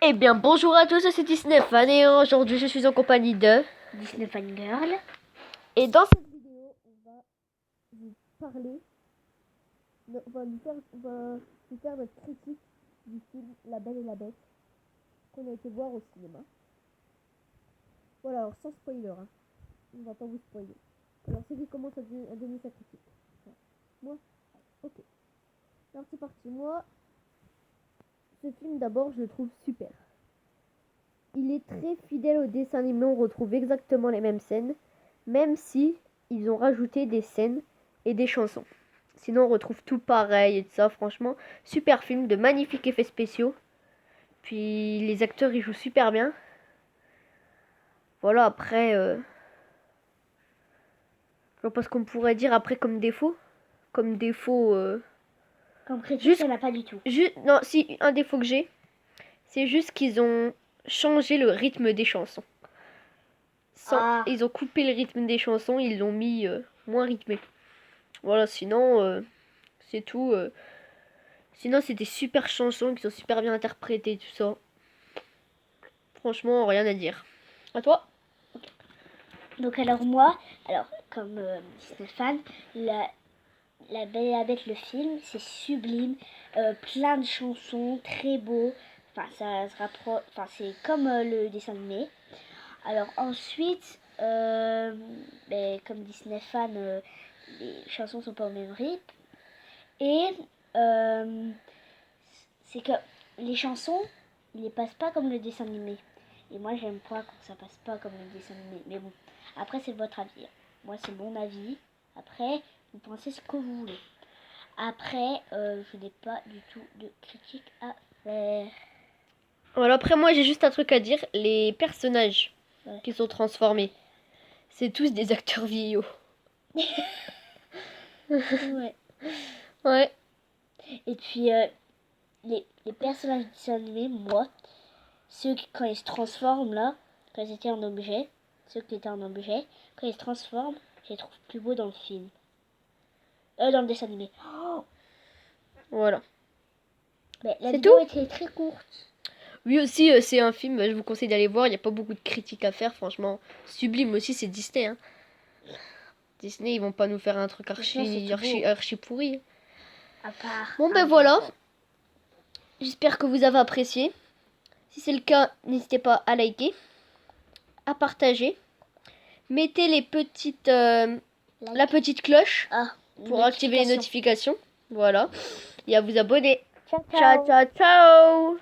Eh bien, bonjour à tous, c'est Disney Fan et aujourd'hui je suis en compagnie de Disney Fan Girl. Et dans cette vidéo, on va vous parler, on va vous faire notre critique du film La Belle et la Bête qu'on a été voir au cinéma. Voilà, alors sans spoiler, hein. On va pas vous spoiler. Alors c'est qui commence à donner sa critique. Voilà. Moi, ok. Alors c'est parti. Moi, ce film d'abord je le trouve super. Il est très fidèle au dessin animé, on retrouve exactement les mêmes scènes, même si ils ont rajouté des scènes et des chansons. Sinon on retrouve tout pareil et tout ça, franchement, super film, de magnifiques effets spéciaux. Puis les acteurs ils jouent super bien. Voilà, après, je vois pas ce qu'on pourrait dire après comme défaut. Comme défaut, Comme critique, juste, ça n'a pas du tout. non, si, un défaut que j'ai, c'est juste qu'ils ont changé le rythme des chansons. Ils ont coupé le rythme des chansons, ils l'ont mis moins rythmé. Voilà, sinon, c'est tout. Sinon, c'est des super chansons qui sont super bien interprétées, tout ça. Franchement, rien à dire. À toi? Donc alors moi, comme Disney Fan, la Belle et la Bête, le film, c'est sublime. Plein de chansons, très beau. Enfin, ça se rapproche. Enfin, c'est comme le dessin animé. Alors ensuite, comme Disney Fan, les chansons sont pas au même rythme. Et c'est que les chansons, ils les passent pas comme le dessin animé. Et moi, j'aime pas quand ça passe pas comme le dessin animé. Mais bon, après, c'est votre avis. Moi, c'est mon avis. Après, vous pensez ce que vous voulez. Après, je n'ai pas du tout de critique à faire. Voilà, après, moi, j'ai juste un truc à dire. Les personnages qui sont transformés, c'est tous des acteurs vieillots. Ouais. Ouais. Et puis, les personnages du dessin animé, moi, ceux qui, quand ils se transforment là, quand ils étaient en objet, ceux qui étaient en objet, quand ils se transforment, je les trouve plus beaux dans le film. Dans le dessin animé. Voilà. Mais la C'est vidéo tout. était très courte. Oui aussi, c'est un film, je vous conseille d'aller voir. Il n'y a pas beaucoup de critiques à faire, franchement. Sublime aussi, c'est Disney. Hein. Disney, ils vont pas nous faire un truc archi pourri. À part. Bon ben voilà. J'espère que vous avez apprécié. Si c'est le cas, n'hésitez pas à liker, à partager. Mettez les petites, la petite cloche pour activer les notifications. Voilà. Et à vous abonner. Ciao, Ciao, ciao, ciao.